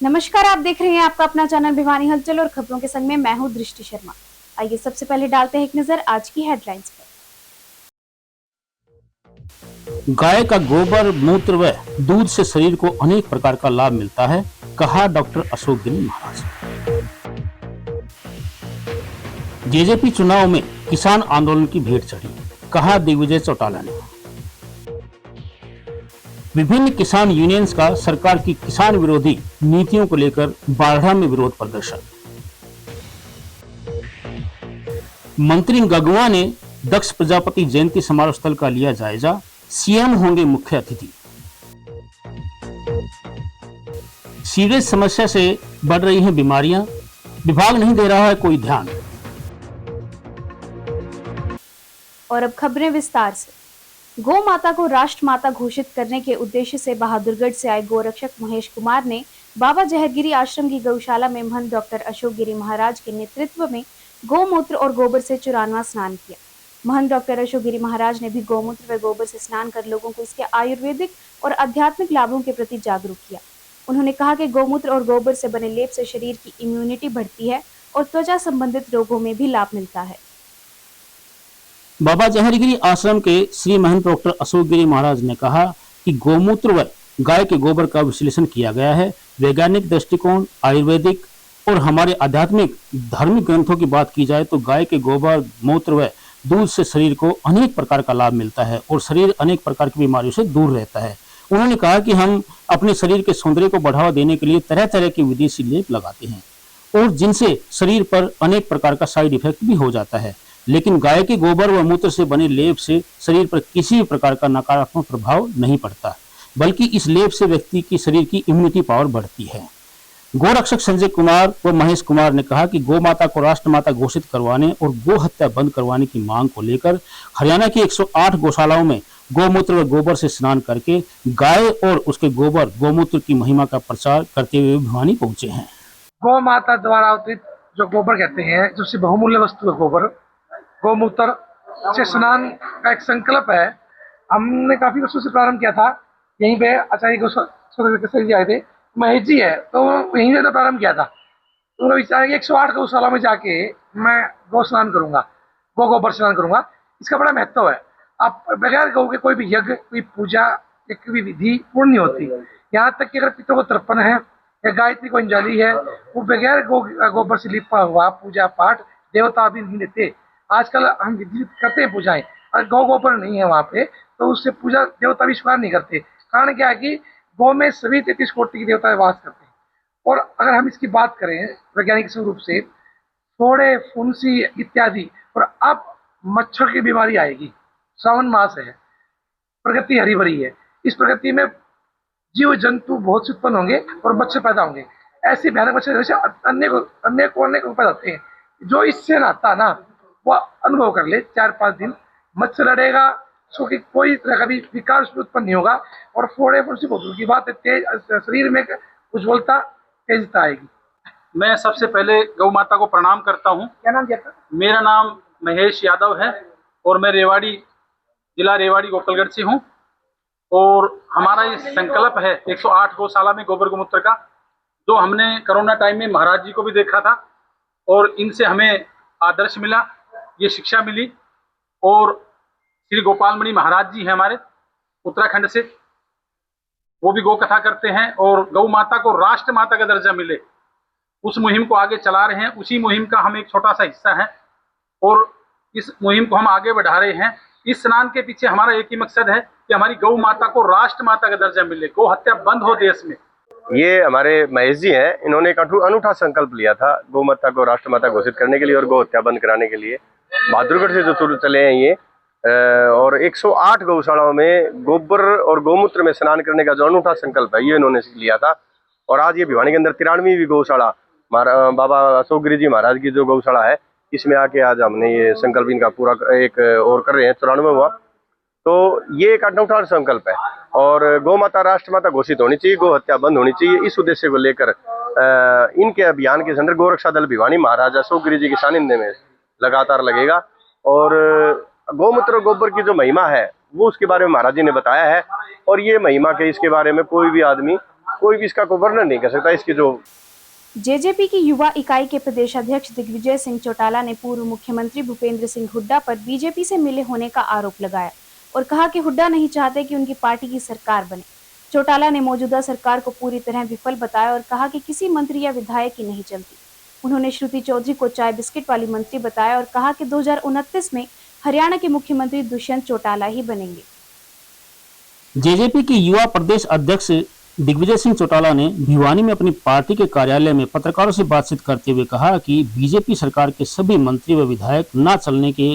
नमस्कार, आप देख रहे हैं आपका अपना चैनल भिवानी हलचल और खबरों के संग में मैं हूं दृष्टि शर्मा। आइए सबसे पहले डालते हैं एक नजर आज की हेडलाइंस पर। गाय का गोबर, मूत्र व दूध से शरीर को अनेक प्रकार का लाभ मिलता है, कहा डॉक्टर अशोक गिरी महाराज। जेजेपी चुनाव में किसान आंदोलन की भीड़ चढ़ी, कहा दिग्विजय चौटाला ने। विभिन्न किसान यूनियंस का सरकार की किसान विरोधी नीतियों को लेकर बाढ़ा में विरोध प्रदर्शन। मंत्री गगवा ने दक्ष प्रजापति जयंती समारोह स्थल का लिया जायजा, सीएम होंगे मुख्य अतिथि। सीवरेज समस्या से बढ़ रही हैं बीमारियां, विभाग नहीं दे रहा है कोई ध्यान। और अब खबरें विस्तार से। गौ माता को राष्ट्र माता घोषित करने के उद्देश्य से बहादुरगढ़ से आए गोरक्षक महेश कुमार ने बाबा जहरगिरी आश्रम की गौशाला में महंत डॉक्टर अशोक गिरी महाराज के नेतृत्व में गौमूत्र और गोबर से 94वां स्नान किया। महंत डॉक्टर अशोक गिरी महाराज ने भी गौमूत्र व गोबर से स्नान कर लोगों को इसके आयुर्वेदिक और आध्यात्मिक लाभों के प्रति जागरूक किया। उन्होंने कहा कि गौमूत्र और गोबर से बने लेप से शरीर की इम्यूनिटी बढ़ती है और त्वचा संबंधित रोगों में भी लाभ मिलता है। बाबा जहरगिरी आश्रम के श्री महंत डॉक्टर अशोक गिरी महाराज ने कहा कि गौमूत्र व गाय के गोबर का विश्लेषण किया गया है। वैज्ञानिक दृष्टिकोण, आयुर्वेदिक और हमारे आध्यात्मिक धार्मिक ग्रंथों की बात की जाए तो गाय के गोबर, मूत्र व दूध से शरीर को अनेक प्रकार का लाभ मिलता है और शरीर अनेक प्रकार की बीमारियों से दूर रहता है। उन्होंने कहा कि हम अपने शरीर के सौंदर्य को बढ़ावा देने के लिए तरह तरह के विदेशी लेप लगाते हैं और जिनसे शरीर पर अनेक प्रकार का साइड इफेक्ट भी हो जाता है, लेकिन गाय के गोबर व मूत्र से बने लेप से शरीर पर किसी भी प्रकार का नकारात्मक प्रभाव नहीं पड़ता, बल्कि इस लेप से व्यक्ति की शरीर की इम्यूनिटी पावर बढ़ती है। गोरक्षक संजय कुमार व महेश कुमार ने कहा कि गौ माता को राष्ट्र माता घोषित करवाने और गो हत्या बंद करवाने की मांग को लेकर हरियाणा की 108 गौशालाओं में गौमूत्र व गोबर से स्नान करके गाय और उसके गोबर गौमूत्र की महिमा का प्रचार करते हुए भिवानी पहुंचे हैं। गौ माता द्वारा अवतरित जो गोबर कहते हैं, जो बहुमूल्य वस्तु है गोबर, गौमूत्र से स्नान का एक संकल्प है। हमने काफी वर्षों से प्रारंभ किया था। यहीं पे आचार्य गोस्वामी जी आए थे, महेश जी है, तो यहीं से प्रारंभ किया था। तो उन्होंने विचार किया 108 गौशाला में जाके मैं गौ स्नान करूंगा, गोबर स्नान करूंगा। इसका बड़ा महत्व है। आप बगैर गौ के कोई भी यज्ञ, कोई पूजा या कोई भी विधि पूर्ण नहीं होती। यहाँ तक कि अगर पितरों को तर्पण है या गायत्री को अंजलि है, वो बगैर गोबर से लिपा हुआ पूजा पाठ देवता भी नहीं देते। आजकल हम विधि करते हैं पूजाएं, और गौ गोबर नहीं है वहाँ पे, तो उससे पूजा देवता भी स्वीकार नहीं करते। कारण क्या है कि गौ में सभी 33 कोटि के देवता वास करते हैं। और अगर हम इसकी बात करें वैज्ञानिक स्वरूप से, फोड़े, फुंसी इत्यादि, और अब मच्छर की बीमारी आएगी। सावन मास है, प्रकृति हरी भरी है, इस प्रकृति में जीव जंतु बहुत से उत्पन्न होंगे और मच्छर पैदा होंगे। ऐसी भयानक मच्छर जैसे अनेक पैदा होते हैं। जो इससे नहाता ना, वो अनुभव कर ले 4-5 दिन मच्छर लड़ेगा, सो कि कोई तरह का भी विकार उत्पन्न नहीं होगा। और फोड़े फुंसी बहुत दूर की बात है, तेज शरीर में उज्ज्वलता, तेजता आएगी। मैं सबसे पहले गौ माता को प्रणाम करता हूँ। क्या नाम दिया था? मेरा नाम महेश यादव है और मैं जिला रेवाड़ी गोपालगढ़ से हूँ। और हमारा ये संकल्प है 108 गौशाला में गोबर गोमूत्र का, जो हमने कोरोना टाइम में महाराज जी को भी देखा था और इनसे हमें आदर्श मिला, ये शिक्षा मिली। और श्री गोपाल मणि महाराज जी हैं हमारे उत्तराखंड से, वो भी गौ कथा करते हैं और गौ माता को राष्ट्र माता का दर्जा मिले, उस मुहिम को आगे चला रहे हैं। उसी मुहिम का हम एक छोटा सा हिस्सा है और इस मुहिम को हम आगे बढ़ा रहे हैं। इस स्नान के पीछे हमारा एक ही मकसद है कि हमारी गौ माता को राष्ट्र माता का दर्जा मिले, गौ हत्या बंद हो देश में। ये हमारे महेश जी हैं, इन्होंने एक अनूठा संकल्प लिया था गौ माता को राष्ट्र माता घोषित करने के लिए और गौ हत्या बंद कराने के लिए। बहादुरगढ़ से जो शुरू चले हैं ये, और 108 गौशालाओं में गोबर और गौमूत्र में स्नान करने का जो अनूठा संकल्प है, ये इन्होंने लिया था। और आज ये भिवानी के अंदर 93वीं गौशाला बाबा अशोक गिरी जी महाराज की जो गौशाला है, इसमें आके आज हमने ये संकल्प इनका पूरा एक और कर रहे हैं, 94वां हुआ। तो ये एक अनूठा संकल्प है और गौ माता राष्ट्र माता घोषित होनी चाहिए, गौ हत्या बंद होनी चाहिए। इस उद्देश्य को लेकर इनके अभियान के अंदर गोरक्षा दल भिवानी महाराजा अशोक गिरी जी के सानिध्य में लगातार लगेगा। और गौमूत्र गोबर की जो महिमा है वो उसके बारे में महाराज जी ने बताया है, और ये महिमा के इसके बारे में कोई भी आदमी कोई भी इसका कोई वर्णन नहीं कर सकता। इसकी जो जेजेपी की युवा इकाई के प्रदेशाध्यक्ष दिग्विजय सिंह चौटाला ने पूर्व मुख्यमंत्री भूपेंद्र सिंह हुड्डा पर बीजेपी से मिले होने का आरोप लगाया और कहा कि हुड्डा नहीं चाहते कि उनकी पार्टी की सरकार बने। चौटाला ने मौजूदा सरकार को पूरी तरह विफल बताया और कहा कि किसी मंत्री या विधायक की नहीं चलती। उन्होंने श्रुति चौधरी को चाय बिस्किट वाली मंत्री बताया और कहा कि 2029 में हरियाणा के मुख्यमंत्री दुष्यंत चौटाला ही बनेंगे। जेजेपी के युवा प्रदेश अध्यक्ष दिग्विजय सिंह चौटाला ने भिवानी में अपनी पार्टी के कार्यालय में पत्रकारों से बातचीत करते हुए कहा कि बीजेपी सरकार के सभी मंत्री व विधायक न चलने के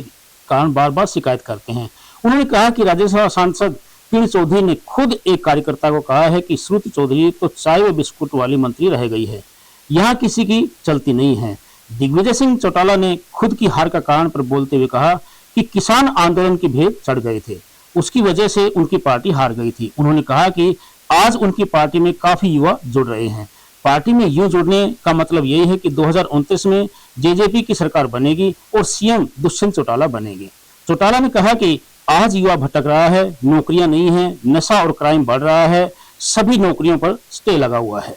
कारण बार बार शिकायत करते हैं। उन्होंने कहा कि राज्यसभा सांसद पीण चौधरी ने खुद एक कार्यकर्ता को कहा है कि श्रुति चौधरी तो चाय व बिस्कुट वाली मंत्री रह गई है, यहाँ किसी की चलती नहीं है। दिग्विजय सिंह चौटाला ने खुद की हार का कारण पर बोलते हुए कहा कि किसान आंदोलन के भेद चढ़ गए थे, उसकी वजह से उनकी पार्टी हार गई थी। उन्होंने कहा कि आज उनकी पार्टी में काफी युवा जुड़ रहे हैं। पार्टी में यूं जुड़ने का मतलब यही है कि 2029 में जेजेपी की सरकार बनेगी और सीएम दुष्यंत चौटाला बनेंगे। चौटाला ने कहा कि आज युवा भटक रहा है, नौकरियां नहीं है, नशा और क्राइम बढ़ रहा है, सभी नौकरियों पर स्टे लगा हुआ है।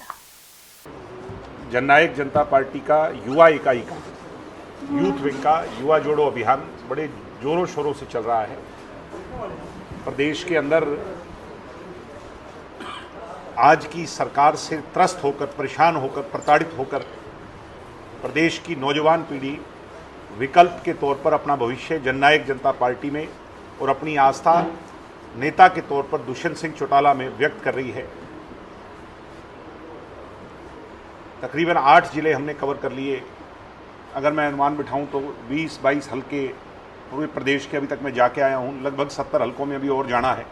जननायक जनता पार्टी का युवा इकाई का यूथ विंग का युवा जोड़ो अभियान बड़े जोरों शोरों से चल रहा है। प्रदेश के अंदर आज की सरकार से त्रस्त होकर, परेशान होकर, प्रताड़ित होकर प्रदेश की नौजवान पीढ़ी विकल्प के तौर पर अपना भविष्य जननायक जनता पार्टी में और अपनी आस्था नेता के तौर पर दुष्यंत सिंह चौटाला में व्यक्त कर रही है। तकरीबन 8 जिले हमने कवर कर लिए। अगर मैं अनुमान बिठाऊं तो 20-22 हल्के पूरे प्रदेश के अभी तक मैं जाके आया हूं। लगभग 70 हल्कों में अभी और जाना है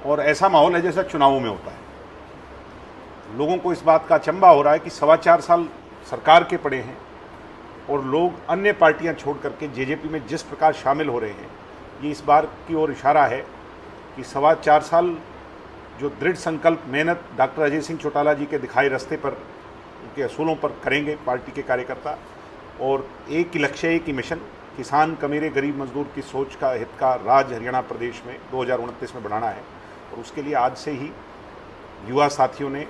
और ऐसा माहौल है जैसा चुनावों में होता है। लोगों को इस बात का अचंभा हो रहा है कि 4.25 साल सरकार के पड़े हैं और लोग अन्य पार्टियां छोड़ करके जेजेपी में जिस प्रकार शामिल हो रहे हैं, ये इस बार की ओर इशारा है कि 4.25 साल जो दृढ़ संकल्प मेहनत डॉक्टर अजय सिंह चौटाला जी के दिखाए रास्ते पर, उनके असूलों पर करेंगे पार्टी के कार्यकर्ता और एक ही लक्ष्य, एक ही मिशन, किसान कमीरे गरीब मजदूर की सोच का हित का राज हरियाणा प्रदेश में 2029 में बढ़ाना है। और उसके लिए आज से ही युवा साथियों ने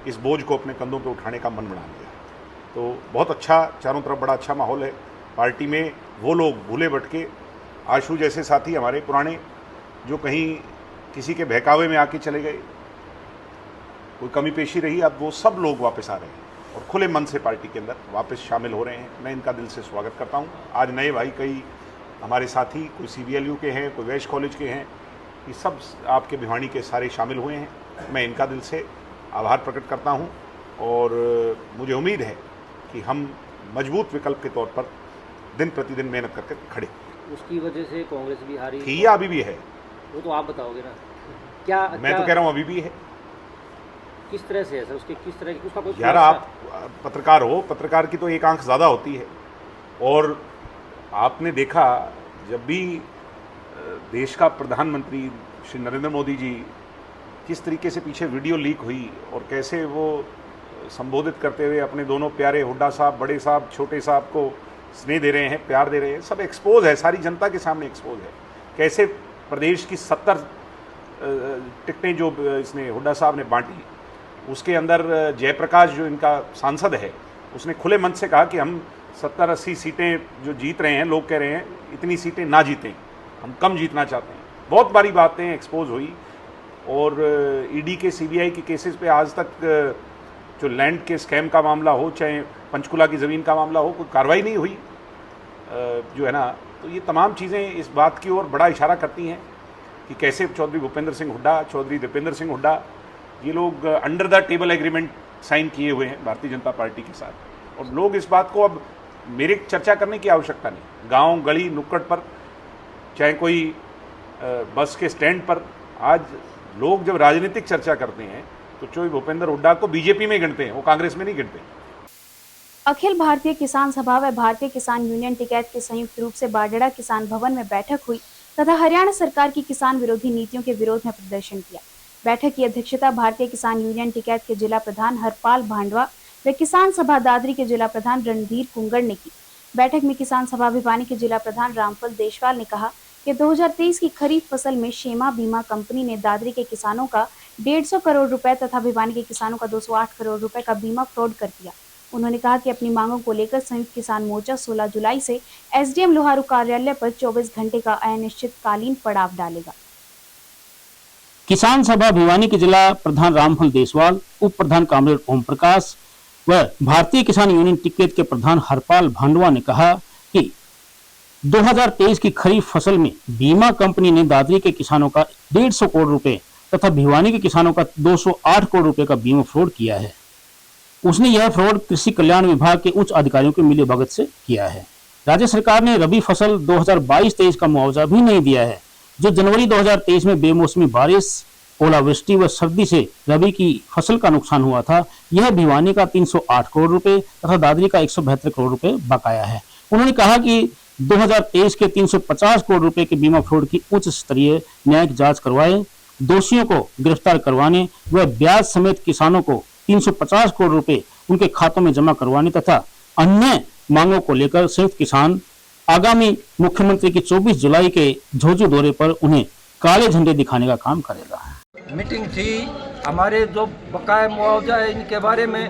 इस बोझ को अपने कंधों पर उठाने का मन बना लिया। तो बहुत अच्छा, चारों तरफ बड़ा अच्छा माहौल है। पार्टी में वो लोग भूले भटके आशु जैसे साथी हमारे पुराने जो कहीं किसी के बहकावे में आके चले गए, कोई कमी पेशी रही, अब वो सब लोग वापस आ रहे हैं और खुले मन से पार्टी के अंदर वापस शामिल हो रहे हैं। मैं इनका दिल से स्वागत करता हूं। आज नए भाई कई हमारे साथी, कोई CBLU के हैं, कोई वैश्य कॉलेज के हैं, ये सब आपके भिवानी के सारे शामिल हुए हैं। मैं इनका दिल से आभार प्रकट करता हूं और मुझे उम्मीद है कि हम मजबूत विकल्प के तौर पर दिन प्रतिदिन मेहनत करके खड़े। उसकी वजह से कांग्रेस भी हारी थी या अभी भी है, वो तो आप बताओगे ना। क्या मैं तो कह रहा हूँ अभी भी है। किस तरह से है सर, उसके किस तरह की उसका कोई यार आप पत्रकार हो, पत्रकार की तो एक आंख ज़्यादा होती है और आपने देखा जब भी देश का प्रधानमंत्री श्री नरेंद्र मोदी जी किस तरीके से पीछे वीडियो लीक हुई और कैसे वो संबोधित करते हुए अपने दोनों प्यारे हुड्डा साहब, बड़े साहब, छोटे साहब को स्नेह दे रहे हैं, प्यार दे रहे हैं, सब एक्सपोज है, सारी जनता के सामने एक्सपोज है। कैसे प्रदेश की 70 टिकटें जो इसने हुड्डा साहब ने बांटी, उसके अंदर जयप्रकाश जो इनका सांसद है, उसने खुले मन से कहा कि हम 70-80 सीटें जो जीत रहे हैं, लोग कह रहे हैं इतनी सीटें ना जीतें, हम कम जीतना चाहते हैं। बहुत बारी बातें एक्सपोज हुई और ईडी के, CBI के केसेस पे आज तक जो लैंड के स्कैम का मामला हो, चाहे पंचकुला की ज़मीन का मामला हो, कोई कार्रवाई नहीं हुई जो है ना। तो ये तमाम चीज़ें इस बात की ओर बड़ा इशारा करती हैं कि कैसे चौधरी भूपेंद्र सिंह हुड्डा, चौधरी दीपेंद्र सिंह हुड्डा, ये लोग under the table agreement sign किए हुए हैं भारतीय जनता पार्टी के साथ। और लोग इस बात को, अब मेरे चर्चा करने की आवश्यकता नहीं, गांव गली नुक्कड़ पर, चाहे कोई बस के स्टैंड पर, आज लोग जब राजनीतिक चर्चा करते हैं तो चौधरी भूपेंद्र हुड्डा को बीजेपी में गिनते हैं, वो कांग्रेस में नहीं गिनते। अखिल भारतीय किसान सभा व भारतीय किसान यूनियन टिकैत के संयुक्त रूप से बारडा किसान भवन में बैठक हुई तथा हरियाणा सरकार की किसान विरोधी नीतियों के विरोध में प्रदर्शन किया। बैठक की अध्यक्षता भारतीय किसान यूनियन टिकैत के जिला प्रधान हरपाल भांडवा व किसान सभा दादरी के जिला प्रधान रणधीर कुंगड़ ने की। बैठक में किसान सभा भिवानी के जिला प्रधान रामफल देशवाल ने कहा कि 2023 की खरीफ फसल में शेमा बीमा कंपनी ने दादरी के किसानों का 150 करोड़ रुपए तथा भिवानी के किसानों का 208 करोड़ रुपए का बीमा फ्रॉड कर दिया। उन्होंने कहा कि अपनी मांगों को लेकर संयुक्त किसान मोर्चा 16 जुलाई से एसडीएम लोहारू कार्यालय पर 24 घंटे का अनिश्चितकालीन पड़ाव डालेगा। किसान सभा भिवानी के जिला प्रधान रामफल देसवाल, उप प्रधान कामरेड ओम प्रकाश व भारतीय किसान यूनियन टिक्केत के प्रधान हरपाल भांडवा ने कहा कि 2023 की खरीफ फसल में बीमा कंपनी ने दादरी के किसानों का 150 करोड़ रुपए तथा भिवानी के किसानों का 208 करोड़ रुपए का बीमा फ्रॉड किया है। उसने यह फ्रॉड कृषि कल्याण विभाग के उच्च अधिकारियों के मिलीभगत से किया है। राज्य सरकार ने रबी फसल 2022-23 का मुआवजा भी नहीं दिया है, जो जनवरी 2023 में बेमौसमी बारिश, ओलावृष्टि व सर्दी से रबी की फसल का नुकसान हुआ था। यह भिवानी का 308 करोड़ रुपए तथा दादरी का 172 करोड़ रुपए बकाया है। उन्होंने कहा कि 2023 के 350 करोड़ रुपए के बीमा फ्रॉड की उच्च स्तरीय न्यायिक जांच करवाए, दोषियों को गिरफ्तार करवाने व ब्याज समेत किसानों को 350 करोड़ रुपए उनके खातों में जमा करवाने तथा अन्य मांगों को लेकर संयुक्त किसान आगामी मुख्यमंत्री की 24 जुलाई के झोझू दौरे पर उन्हें काले झंडे दिखाने का काम करेगा। मीटिंग थी, हमारे जो बकाया मुआवजा है इनके बारे में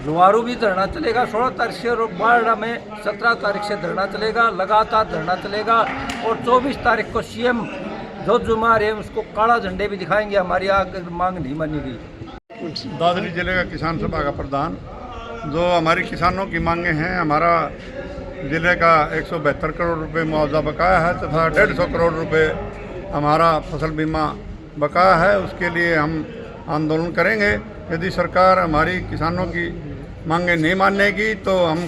लोहारू भी धरना चलेगा 16 तारीख से और बारडा में 17 तारीख से धरना चलेगा, लगातार धरना चलेगा और 24 तारीख को सीएम जो जुमार है उसको काला झंडे भी दिखाएंगे। हमारी मांग नहीं मानी गई। दादरी जिले का किसान सभा का प्रधान, जो हमारी किसानों की मांगे हैं, हमारा जिले का 172 करोड़ रुपए मुआवजा बकाया है तथा 150 करोड़ रुपए हमारा फसल बीमा बकाया है। उसके लिए हम आंदोलन करेंगे। यदि सरकार हमारी किसानों की मांगे नहीं मानेगी तो हम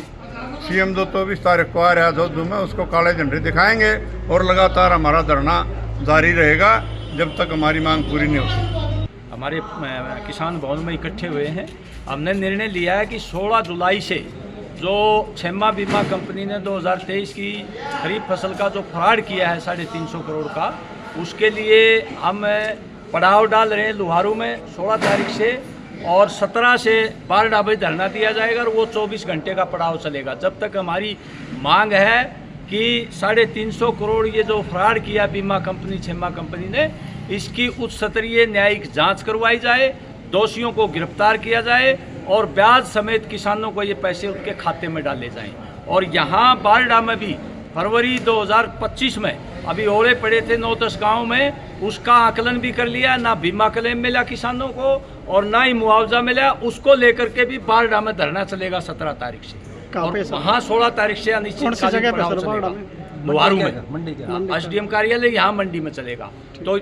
सीएम जो 24 तारीख को आ रहा है जोधपुर में उसको काले झंडे दिखाएंगे और लगातार हमारा धरना जारी रहेगा जब तक हमारी मांग पूरी नहीं होती। हमारे किसान भवन में इकट्ठे हुए हैं। हमने निर्णय लिया है कि 16 जुलाई से जो छेमा बीमा कंपनी ने 2023 की खरीफ फसल का जो फ्रॉड किया है 350 करोड़ का, उसके लिए हम पड़ाव डाल रहे हैं लोहारू में 16 तारीख से और 17 से 12 बजे धरना दिया जाएगा और वो 24 घंटे का पड़ाव चलेगा। जब तक हमारी मांग है कि 350 करोड़ ये जो फ्रॉड किया बीमा कंपनी छेमा कंपनी ने, इसकी उच्च स्तरीय न्यायिक जांच करवाई जाए, दोषियों को गिरफ्तार किया जाए और ब्याज समेत किसानों को ये पैसे उनके खाते में डाले जाएं। और यहाँ बारडा में भी फरवरी 2025 में अभी ओले पड़े थे 9-10 गाँव में, उसका आकलन भी कर लिया। ना बीमा क्लेम मिला किसानों को और ना ही मुआवजा मिला। उसको लेकर के भी बारडा में धरना चलेगा 17 तारीख से और वहाँ 16 तारीख से अनिश्चितकालीन पड़ाव चलेगा लोहारू में। एसडीएम कार्यालय यहाँ मंडी में चलेगा। तो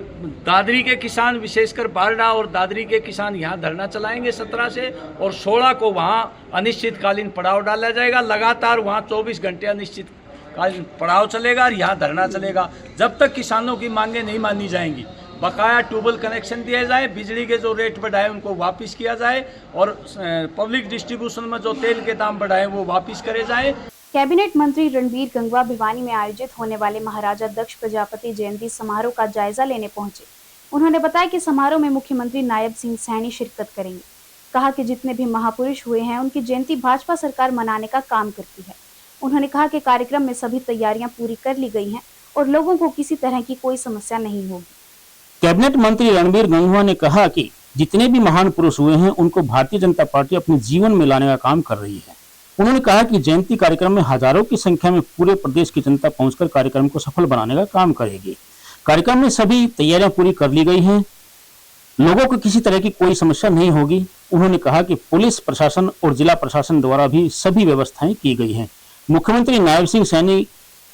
दादरी के किसान विशेषकर बारडा और दादरी के किसान यहाँ धरना चलाएंगे 17 से और 16 को वहाँ अनिश्चितकालीन पड़ाव डाला जाएगा। लगातार वहाँ 24 घंटे अनिश्चितकालीन पड़ाव चलेगा और यहाँ धरना चलेगा जब तक किसानों की मांगें नहीं मानी जाएंगी। बकाया ट्यूबवेल कनेक्शन दिए जाए, बिजली के जो रेट बढ़ाए उनको वापस किया जाए और पब्लिक डिस्ट्रीब्यूशन में जो तेल के दाम बढ़ाए वो वापस करे जाए। कैबिनेट मंत्री रणबीर गंगवा भिवानी में आयोजित होने वाले महाराजा दक्ष प्रजापति जयंती समारोह का जायजा लेने पहुंचे। उन्होंने बताया कि समारोह में मुख्यमंत्री नायब सिंह सैनी शिरकत करेंगे। कहा कि जितने भी महापुरुष हुए हैं उनकी जयंती भाजपा सरकार मनाने का काम करती है। उन्होंने कहा कि कार्यक्रम में सभी तैयारियां पूरी कर ली गई हैं और लोगों को किसी तरह की कोई समस्या नहीं होगी। कैबिनेट मंत्री रणबीर गंगवा ने कहा कि जितने भी महान पुरुष हुए हैं उनको भारतीय जनता पार्टी अपने जीवन में लाने का काम कर रही है। उन्होंने कहा कि जयंती कार्यक्रम में हजारों की संख्या में पूरे प्रदेश की जनता पहुंचकर कार्यक्रम को सफल बनाने का काम करेगी। कार्यक्रम में सभी तैयारियां पूरी कर ली गई हैं, लोगों को किसी तरह की कोई समस्या नहीं होगी। उन्होंने कहा कि पुलिस प्रशासन और जिला प्रशासन द्वारा भी सभी व्यवस्थाएं की गई हैं। मुख्यमंत्री नायब सिंह सैनी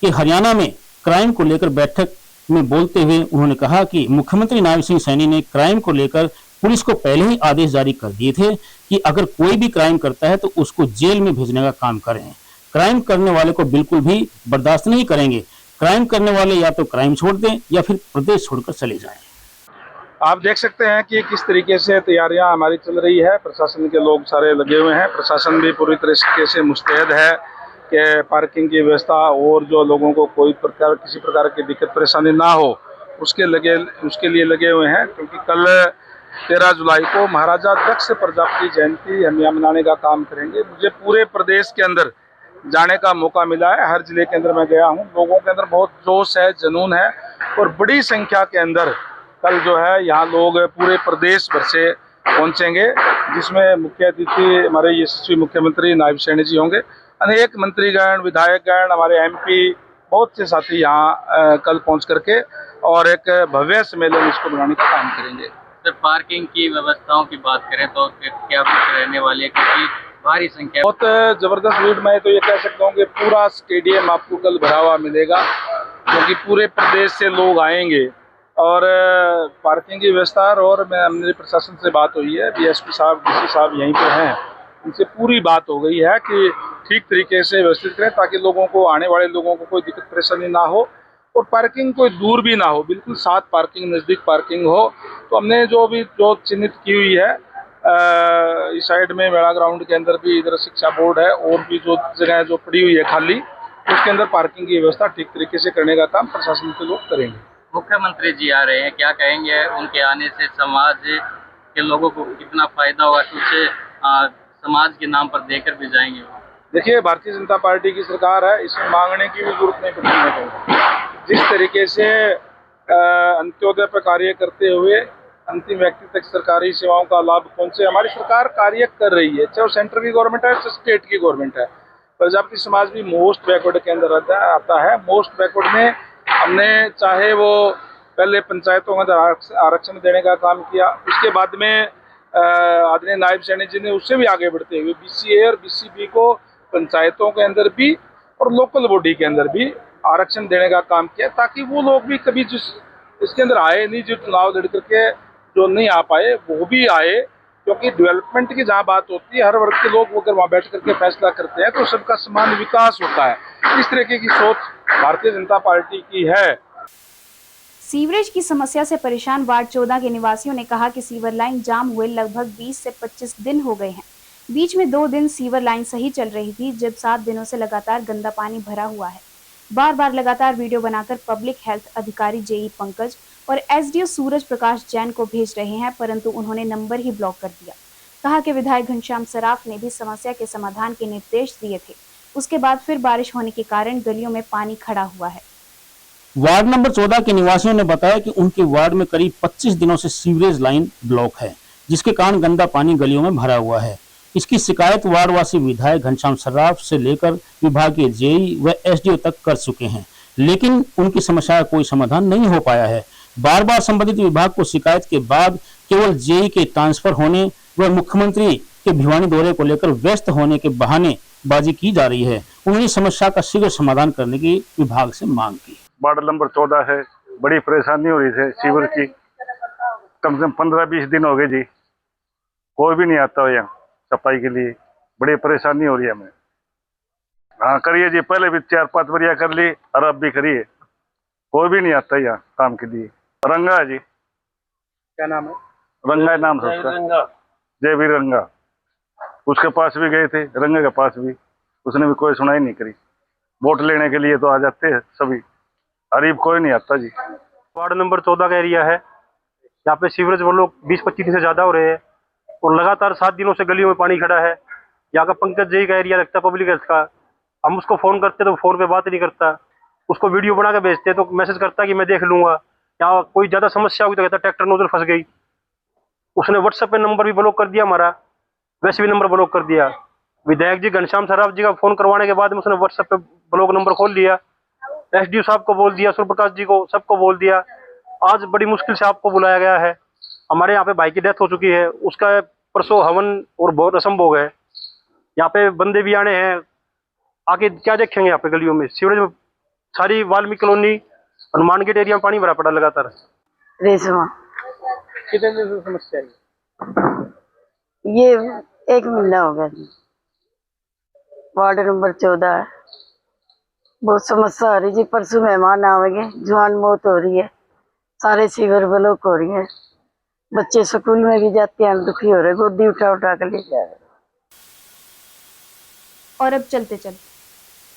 के हरियाणा में क्राइम को लेकर बैठक में बोलते हुए उन्होंने कहा कि मुख्यमंत्री नायब सिंह सैनी ने क्राइम को लेकर पुलिस को पहले ही आदेश जारी कर दिए थे कि अगर कोई भी क्राइम करता है तो उसको जेल में भेजने का काम करें। क्राइम करने वाले को बिल्कुल भी बर्दाश्त नहीं करेंगे। क्राइम करने वाले या तो क्राइम छोड़ दें या फिर प्रदेश छोड़कर चले जाएं। आप देख सकते हैं कि किस तरीके से तैयारियां हमारी चल रही है। प्रशासन के लोग सारे लगे हुए हैं। प्रशासन भी पूरी तरीके से मुस्तैद है कि पार्किंग की व्यवस्था और जो लोगों को कोई प्रकार किसी प्रकार की दिक्कत परेशानी ना हो उसके लिए लगे हुए हैं। क्योंकि कल 13 जुलाई को महाराजा दक्ष प्रजापति जयंती हम यहाँ मनाने का काम करेंगे। मुझे पूरे प्रदेश के अंदर जाने का मौका मिला है। हर जिले के अंदर मैं गया हूँ। लोगों के अंदर बहुत जोश है, जुनून है और बड़ी संख्या के अंदर कल जो है यहाँ लोग पूरे प्रदेश भर से पहुंचेंगे, जिसमें मुख्य अतिथि हमारे यशस्वी मुख्यमंत्री नायब सैनी जी होंगे। अनेक मंत्रीगण, विधायकगण, हमारे MP, बहुत से साथी यहाँ कल पहुंच करके और एक भव्य सम्मेलन इसको बनाने का काम करेंगे। सर, पार्किंग की व्यवस्थाओं की बात करें तो क्या कुछ रहने वाली है, क्योंकि भारी संख्या बहुत जबरदस्त भीड़। मैं तो ये कह सकता हूँ कि पूरा स्टेडियम आपको कल भरा हुआ मिलेगा, क्योंकि पूरे प्रदेश से लोग आएंगे। और पार्किंग की व्यवस्था, और मेरी प्रशासन से बात हुई है, DSP साहब, DC साहब यहीं पे हैं, उनसे पूरी बात हो गई है कि ठीक तरीके से व्यवस्थित करें ताकि लोगों को, आने वाले लोगों को कोई दिक्कत परेशानी ना हो और पार्किंग कोई दूर भी ना हो, बिल्कुल साथ पार्किंग, नज़दीक पार्किंग हो। तो हमने जो चिन्हित की हुई है इस साइड में मेला ग्राउंड के अंदर भी, इधर शिक्षा बोर्ड है, और भी जो जगह जो पड़ी हुई है खाली, उसके अंदर पार्किंग की व्यवस्था ठीक तरीके से करने का काम प्रशासन के लोग करेंगे। मुख्यमंत्री जी आ रहे हैं, क्या कहेंगे उनके आने से समाज के लोगों को कितना फायदा होगा, कुछ समाज के नाम पर देकर भी जाएंगे? देखिए, भारतीय जनता पार्टी की सरकार है, इसमें मांगने की भी जरूरत नहीं पड़ती है। जिस तरीके से अंत्योदय पर कार्य करते हुए अंतिम व्यक्ति तक सरकारी सेवाओं का लाभ पहुंचे, हमारी सरकार कार्य कर रही है, चाहे वो सेंटर की गवर्नमेंट है, चाहे स्टेट की गवर्नमेंट है। प्रजापति समाज भी मोस्ट बैकवर्ड के अंदर आता है। मोस्ट बैकवर्ड में हमने चाहे वो पहले पंचायतों के अंदर आरक्षण देने का काम किया, उसके बाद में आदरणीय नायब सैनी जी ने उससे भी आगे बढ़ते हुए BCA और BCB को पंचायतों के अंदर भी और लोकल बॉडी के अंदर भी आरक्षण देने का काम किया, ताकि वो लोग भी कभी जिस इसके अंदर आए नहीं, जो चुनाव लड़ करके जो नहीं आ पाए वो भी आए, क्योंकि डेवलपमेंट की जहाँ बात होती है, हर वर्ग के लोग अगर वहाँ बैठ करके फैसला करते हैं तो सबका समान विकास होता है। इस तरीके की सोच भारतीय जनता पार्टी की है। सीवरेज की समस्या से परेशान वार्ड 14 के निवासियों ने कहा कि सीवर लाइन जाम हुए लगभग 20 से 25 दिन हो गए हैं। बीच में 2 दिन सीवर लाइन सही चल रही थी, जब 7 दिनों से लगातार गंदा पानी भरा हुआ है। बार बार लगातार वीडियो बनाकर पब्लिक हेल्थ अधिकारी JE पंकज और SDO सूरज प्रकाश जैन को भेज रहे हैं, परंतु उन्होंने नंबर ही ब्लॉक कर दिया। कहा कि विधायक घनश्याम सराफ ने भी समस्या के समाधान के निर्देश दिए थे, उसके बाद फिर बारिश होने के कारण गलियों में पानी खड़ा हुआ है। वार्ड नंबर 14 के निवासियों ने बताया कि उनके वार्ड में करीब 25 दिनों से सीवरेज लाइन ब्लॉक है, जिसके कारण गंदा पानी गलियों में भरा हुआ है। इसकी शिकायत वार्डवासी विधायक घनश्याम सर्राफ से लेकर विभागीय JE व SDO तक कर चुके हैं, लेकिन उनकी समस्या का कोई समाधान नहीं हो पाया है। बार बार संबंधित विभाग को शिकायत के बाद केवल JE के ट्रांसफर होने व मुख्यमंत्री के भिवानी दौरे को लेकर व्यस्त होने के बहाने बाजी की जा रही है। उन्होंने समस्या का शीघ्र समाधान करने की विभाग से मांग की। वार्ड नंबर 14 है, बड़ी परेशानी हो रही है सीवर की, कम से कम 15-20 दिन हो गए जी, कोई भी नहीं आता हो यहाँ सफाई के लिए, बड़ी परेशानी हो रही है हमें। हाँ करिए जी, पहले भी 4-5 बरिया कर ली और अब भी करिए, कोई भी नहीं आता यहाँ काम के लिए। रंगा है जी। क्या नाम है? रंगा है नाम सबका, जयवीर रंगा। उसके पास भी गए थे, रंगा के पास भी, उसने भी कोई सुनाई नहीं करी। वोट लेने के लिए तो आ जाते हैं सभी, गरीब कोई नहीं आता जी। वार्ड नंबर 14 का एरिया है, यहाँ पे सीवरेज वो लोग 20-25 दिन से ज्यादा हो रहे हैं और लगातार 7 दिनों से गलियों में पानी खड़ा है। यहाँ का पंकज JE का एरिया लगता है पब्लिक हेल्थ का, हम उसको फोन करते तो फोन पे बात नहीं करता, उसको वीडियो बना के भेजते तो मैसेज करता कि मैं देख लूंगा। यहाँ कोई ज्यादा समस्या हुई तो कहता ट्रैक्टर नोजल फंस गई। उसने WhatsApp पे नंबर भी ब्लॉक कर दिया हमारा, वैसे भी नंबर ब्लॉक कर दिया। विधायक जी घनश्याम सराफ जी का फोन करवाने के बाद में उसने WhatsApp पे ब्लॉक नंबर खोल लिया, SDO साहब को बोल दिया, सूर्य प्रकाश जी को, सबको बोल दिया। आज बड़ी मुश्किल से आपको बुलाया गया है। हमारे यहाँ पे भाई की डेथ हो चुकी है, उसका परसों हवन और रस्म भोग है। यहाँ पे बंदे भी आने हैं, आके क्या देखेंगे यहाँ पे गलियों में, सीवरेज में सारी Valmiki colony Hanuman gate area में पानी भरा पड़ा लगातार। रेशमा कितने दिन से समस्या है? ये 1 महीना हो गया। वार्ड नंबर 14 है, बहुत समस्या हो रही जी। परसों मेहमान आवेंगे, जवान मौत हो रही है, सारे सीवर ब्लॉक हो रही है, बच्चे स्कूल में भी जाते हैं, दुखी हो रहे, गोदी उठा उठा कर ले जा रहे। और अब चलते चलते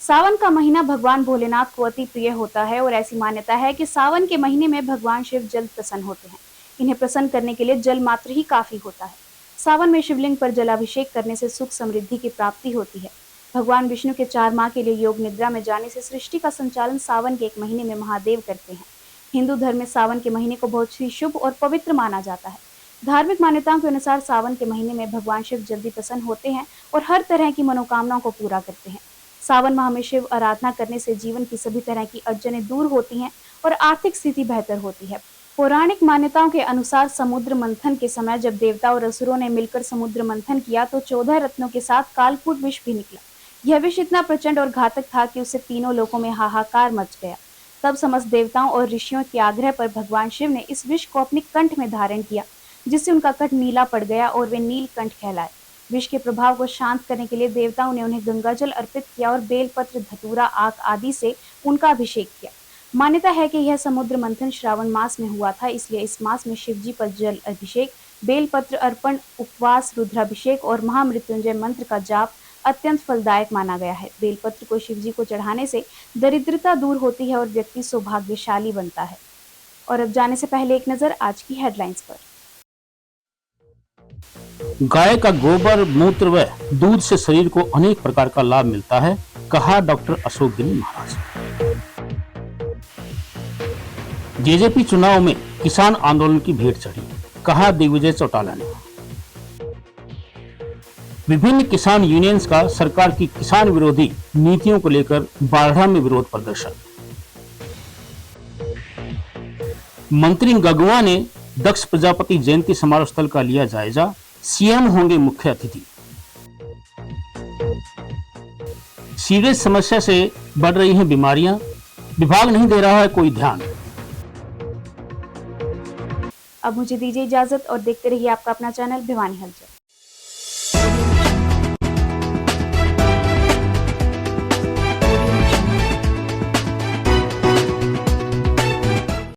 सावन का महीना भगवान भोलेनाथ को अति प्रिय होता है और ऐसी मान्यता है कि सावन के महीने में भगवान शिव जल्द प्रसन्न होते हैं। इन्हें प्रसन्न करने के लिए जल मात्र ही काफी होता है। सावन में शिवलिंग पर जलाभिषेक करने से सुख समृद्धि की प्राप्ति होती है। भगवान विष्णु के 4 माह के लिए योग निद्रा में जाने से सृष्टि का संचालन सावन के 1 महीने में महादेव करते हैं। हिंदू धर्म में सावन के महीने को बहुत ही शुभ और पवित्र माना जाता है। धार्मिक मान्यताओं के अनुसार सावन के महीने में भगवान शिव जल्दी प्रसन्न होते हैं और हर तरह की मनोकामनाओं को पूरा करते हैं। सावन माह में शिव आराधना करने से जीवन की सभी तरह की अड़चनें दूर होती हैं और आर्थिक स्थिति बेहतर होती है। पौराणिक मान्यताओं के अनुसार समुद्र मंथन के समय जब देवता और असुरों ने मिलकर समुद्र मंथन किया तो 14 रत्नों के साथ कालकूट विष भी निकला। यह विष इतना प्रचंड और घातक था कि उससे तीनों लोकों में हाहाकार मच गया। तब समस्त देवताओं और ऋषियों के आग्रह पर भगवान शिव ने इस विष को अपने कंठ में धारण किया, जिससे उनका कंठ नीला पड़ गया और वे नीलकंठ कहलाए। विष के प्रभाव को शांत करने के लिए देवताओं ने उन्हें गंगाजल अर्पित किया और बेलपत्र, धतूरा, आक आदि से उनका अभिषेक किया। मान्यता है कि यह समुद्र मंथन श्रावण मास में हुआ था, इसलिए इस मास में शिवजी पर जल अभिषेक, बेलपत्र अर्पण, उपवास, रुद्राभिषेक और महामृत्युंजय मंत्र का जाप अत्यंत फलदायक माना गया है। बेलपत्र को शिवजी को चढ़ाने से दरिद्रता दूर होती है और व्यक्ति सौभाग्यशाली बनता है। और अब जाने से पहले एक नजर आज की हेडलाइंस पर। गाय का गोबर, मूत्र व दूध से शरीर को अनेक प्रकार का लाभ मिलता है, कहा डॉक्टर अशोक गिरी महाराज। जेजेपी चुनाव में किसान आंदोलन की भीड़ चढ़ी, कहा दिग्विजय चौटाला ने। विभिन्न किसान यूनियंस का सरकार की किसान विरोधी नीतियों को लेकर बाढ़ा में विरोध प्रदर्शन। मंत्री गगुआ ने दक्ष प्रजापति जयंती समारोह स्थल का लिया जायजा, सीएम होंगे मुख्य अतिथि। सीवेज समस्या से बढ़ रही हैं बीमारियां, विभाग नहीं दे रहा है कोई ध्यान। अब मुझे दीजिए इजाजत और देखते रहिए आपका अपना चैनल भिवानी हलचल।